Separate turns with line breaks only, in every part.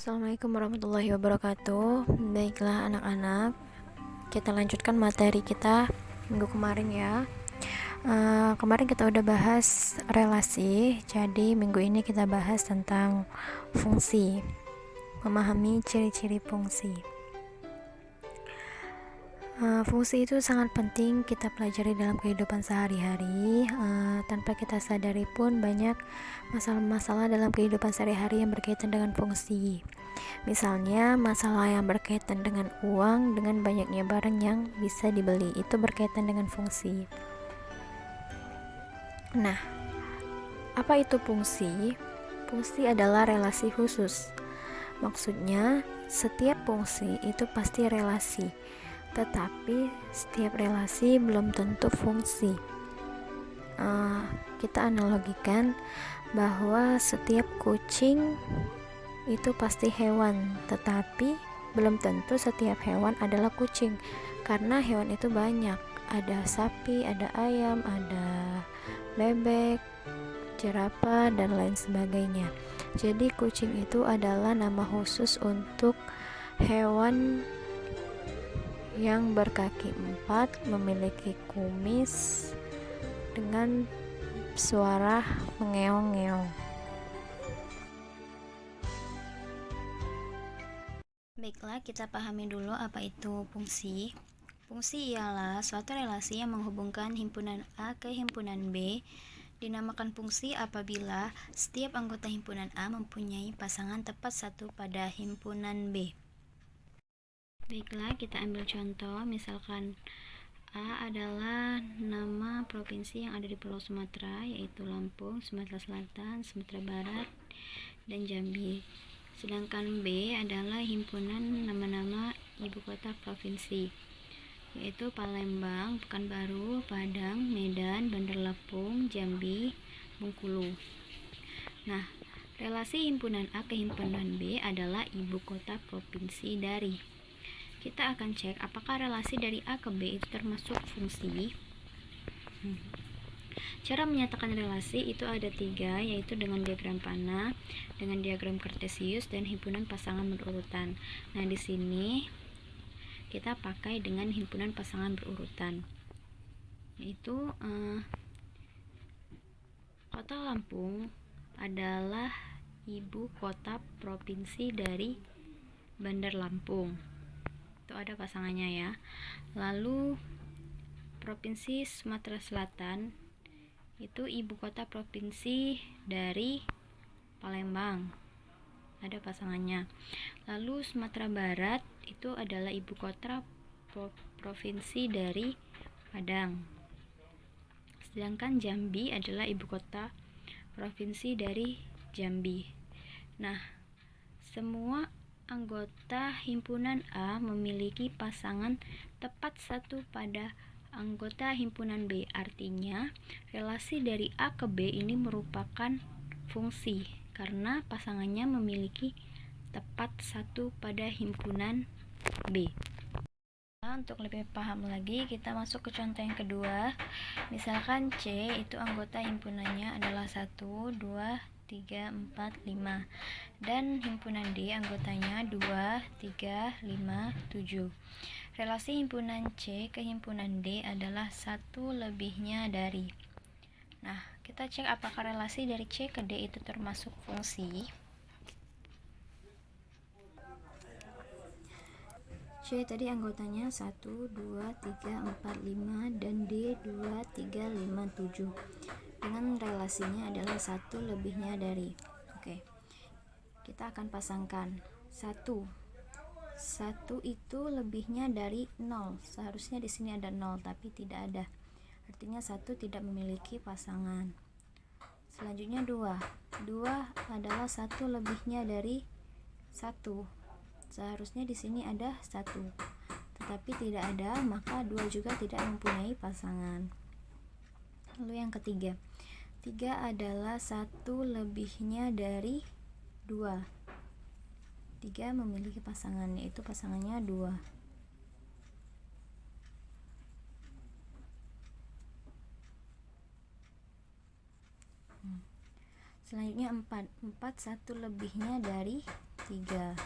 Assalamualaikum warahmatullahi wabarakatuh. Baiklah anak-anak, kita lanjutkan materi kita minggu kemarin ya. Kemarin kita udah bahas relasi, jadi minggu ini kita bahas tentang fungsi, memahami ciri-ciri fungsi. Fungsi itu sangat penting kita pelajari dalam kehidupan sehari-hari. Tanpa kita sadari pun banyak masalah-masalah dalam kehidupan sehari-hari yang berkaitan dengan fungsi. Misalnya masalah yang berkaitan dengan uang, dengan banyaknya barang yang bisa dibeli, itu berkaitan dengan fungsi. Nah, apa itu fungsi? Fungsi adalah relasi khusus. Maksudnya, setiap fungsi itu pasti relasi, tetapi setiap relasi belum tentu fungsi. Kita analogikan bahwa setiap kucing itu pasti hewan, tetapi belum tentu setiap hewan adalah kucing, karena hewan itu banyak. Ada sapi, ada ayam, ada bebek, jerapah, dan lain sebagainya. Jadi kucing itu adalah nama khusus untuk hewan yang berkaki 4, memiliki kumis dengan suara mengeong-ngeong. Baiklah, kita pahami dulu apa itu fungsi. Fungsi ialah suatu relasi yang menghubungkan himpunan A ke himpunan B. Dinamakan fungsi apabila setiap anggota himpunan A mempunyai pasangan tepat satu pada himpunan B. Baiklah, kita ambil contoh. Misalkan A adalah nama provinsi yang ada di Pulau Sumatera, yaitu Lampung, Sumatera Selatan, Sumatera Barat, dan Jambi. Sedangkan B adalah himpunan nama-nama ibu kota provinsi, yaitu Palembang, Pekanbaru, Padang, Medan, Bandar Lampung, Jambi, Bengkulu. Nah, relasi himpunan A ke himpunan B adalah ibu kota provinsi dari. Kita akan cek apakah relasi dari A ke B itu termasuk fungsi. Cara menyatakan relasi itu ada 3, yaitu dengan diagram panah, dengan diagram kartesius, dan himpunan pasangan berurutan. Nah, di sini kita pakai dengan himpunan pasangan berurutan, yaitu Kota Lampung adalah ibu kota provinsi dari Bandar Lampung. Itu ada pasangannya ya. Lalu Provinsi Sumatera Selatan itu ibu kota provinsi dari Palembang, ada pasangannya. Lalu Sumatera Barat itu adalah ibu kota provinsi dari Padang. Sedangkan Jambi adalah ibu kota provinsi dari Jambi. Nah, semua anggota himpunan A memiliki pasangan tepat satu pada anggota himpunan B. Artinya, relasi dari A ke B ini merupakan fungsi karena pasangannya memiliki tepat satu pada himpunan B. Nah, untuk lebih paham lagi, kita masuk ke contoh yang kedua. Misalkan C itu anggota himpunannya adalah 1, 2, 3, 4, 5, dan himpunan D anggotanya 2, 3, 5, 7. Relasi himpunan C ke himpunan D adalah 1 lebihnya dari. Nah, kita cek apakah relasi dari C ke D itu termasuk fungsi. C tadi anggotanya 1, 2, 3, 4, 5, dan D 2, 3, 5, 7. Dengan relasinya adalah 1 lebihnya dari. Oke. Kita akan pasangkan 1 itu lebihnya dari 0. Seharusnya di sini ada 0, tapi tidak ada. Artinya 1 tidak memiliki pasangan. Selanjutnya 2 adalah 1 lebihnya dari 1. Seharusnya di sini ada 1, tetapi tidak ada, maka 2 juga tidak mempunyai pasangan. Lalu yang ketiga, 3 adalah 1 lebihnya dari 2. 3 memiliki pasangan, yaitu pasangannya 2. Selanjutnya 4 1 lebihnya dari 3.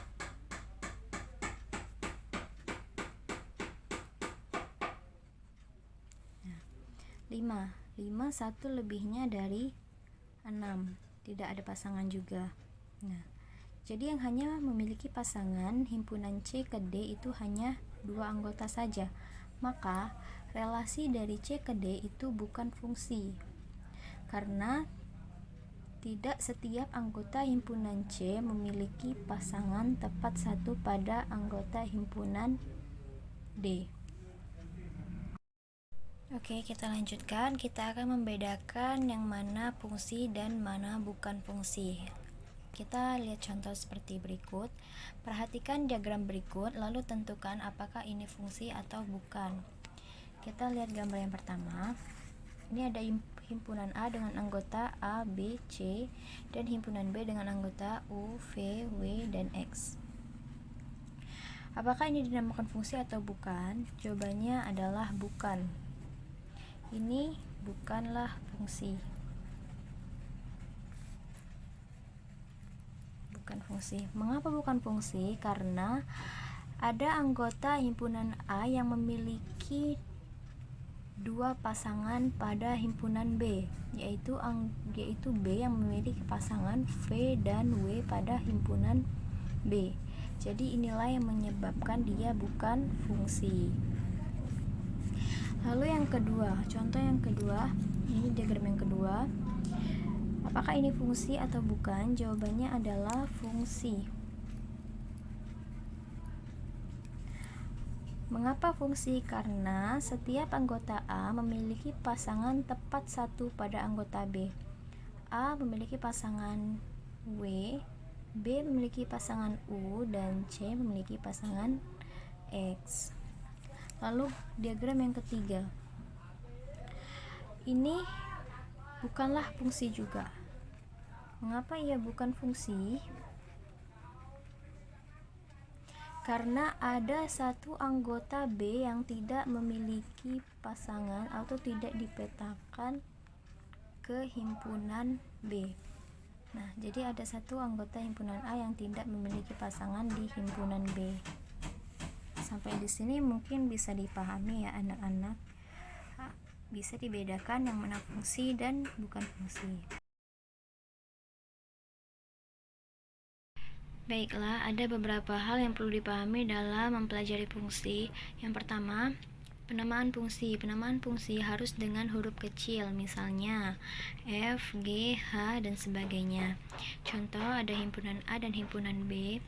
5. 5 1 lebihnya dari 6. Tidak ada pasangan juga. Nah, jadi yang hanya memiliki pasangan himpunan C ke D itu hanya 2 anggota saja. Maka relasi dari C ke D itu bukan fungsi. Karena tidak setiap anggota himpunan C memiliki pasangan tepat satu pada anggota himpunan D. Oke, kita lanjutkan. Kita akan membedakan yang mana fungsi dan mana bukan fungsi. Kita lihat contoh seperti berikut. Perhatikan diagram berikut, lalu tentukan apakah ini fungsi atau bukan. Kita lihat gambar yang pertama. Ini ada himpunan A dengan anggota A, B, C, dan himpunan B dengan anggota U, V, W, dan X. Apakah ini dinamakan fungsi atau bukan? Jawabannya adalah bukan. Ini bukanlah fungsi. Bukan fungsi. Mengapa bukan fungsi? Karena ada anggota himpunan A yang memiliki 2 pasangan pada himpunan B, yaitu B yang memiliki pasangan V dan W pada himpunan B. Jadi inilah yang menyebabkan dia bukan fungsi. Lalu yang kedua, contoh yang kedua, ini diagram yang kedua. Apakah ini fungsi atau bukan? Jawabannya adalah fungsi. Mengapa fungsi? Karena setiap anggota A memiliki pasangan tepat satu pada anggota B. A memiliki pasangan W, B memiliki pasangan U, dan C memiliki pasangan X. Lalu diagram yang ketiga. Ini bukanlah fungsi juga. Mengapa ia bukan fungsi? Karena ada satu anggota B yang tidak memiliki pasangan atau tidak dipetakan ke himpunan B. Nah, jadi ada satu anggota himpunan A yang tidak memiliki pasangan di himpunan B. Sampai di sini mungkin bisa dipahami ya anak-anak. Bisa dibedakan yang mana fungsi dan bukan fungsi. Baiklah, ada beberapa hal yang perlu dipahami dalam mempelajari fungsi. Yang pertama, penamaan fungsi. Penamaan fungsi harus dengan huruf kecil, misalnya F, G, H, dan sebagainya. Contoh, ada himpunan A dan himpunan B.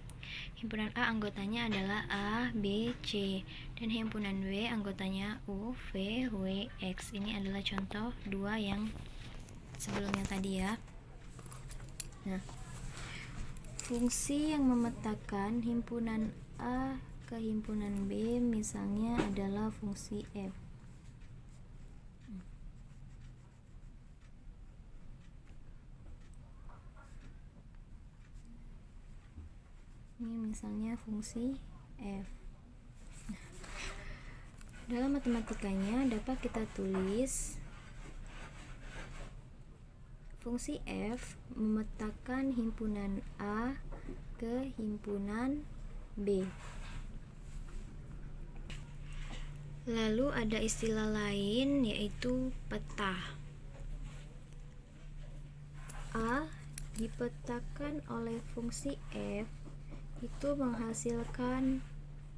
Himpunan A anggotanya adalah A, B, C, dan himpunan W anggotanya U, V, W, X. Ini adalah contoh 2 yang sebelumnya tadi ya. Nah, fungsi yang memetakan himpunan A ke himpunan B misalnya adalah fungsi F. Ini misalnya fungsi F. Dalam matematikanya dapat kita tulis fungsi F memetakan himpunan A ke himpunan B. Lalu ada istilah lain yaitu peta. A dipetakan oleh fungsi F itu menghasilkan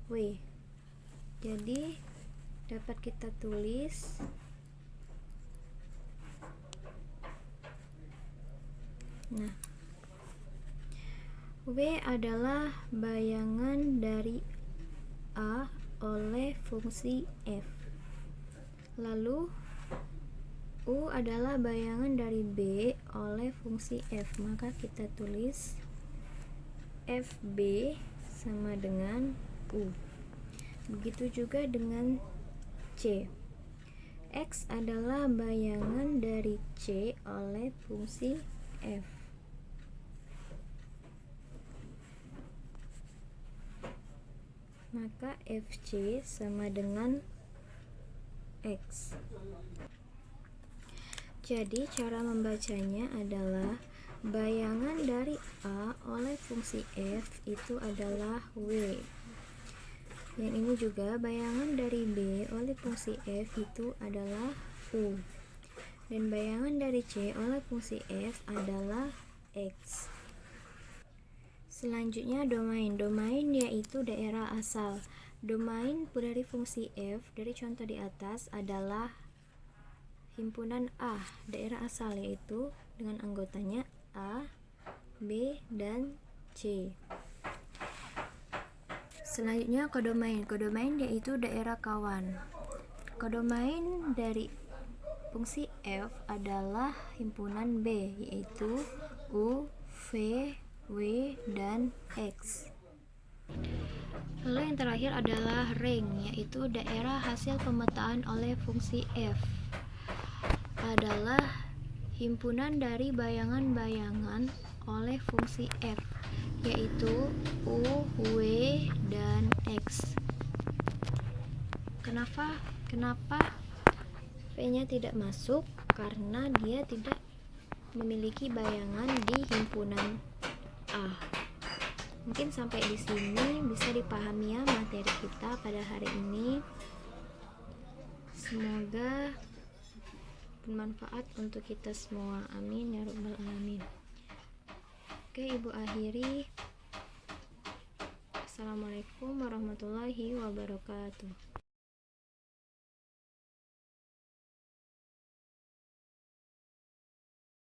W. Jadi dapat kita tulis W adalah bayangan dari A oleh fungsi F. Lalu U adalah bayangan dari B oleh fungsi F. Maka kita tulis FB sama dengan U. Begitu juga dengan C. X adalah bayangan dari C oleh fungsi F. Maka FC sama dengan X. Jadi cara membacanya adalah bayangan dari A oleh fungsi F itu adalah W. Yang ini juga bayangan dari B oleh fungsi F itu adalah U. Dan bayangan dari C oleh fungsi f adalah X. Selanjutnya domain. Domain yaitu daerah asal. Domain dari fungsi f dari contoh di atas adalah himpunan A, daerah asal yaitu dengan anggotanya A, B, dan C. Selanjutnya kodomain. Kodomain yaitu daerah kawan. Kodomain dari fungsi f adalah himpunan B yaitu U, V, W, dan X. Lalu yang terakhir adalah ring yaitu daerah hasil pemetaan oleh fungsi f adalah himpunan dari bayangan-bayangan oleh fungsi f yaitu U, W, dan X. Kenapa V-nya tidak masuk? Karena dia tidak memiliki bayangan di himpunan A. Mungkin sampai di sini bisa dipahami ya materi kita pada hari ini. Semoga bermanfaat untuk kita semua. Amin ya rabbal alamin. Oke, Ibu akhiri. Assalamualaikum warahmatullahi wabarakatuh.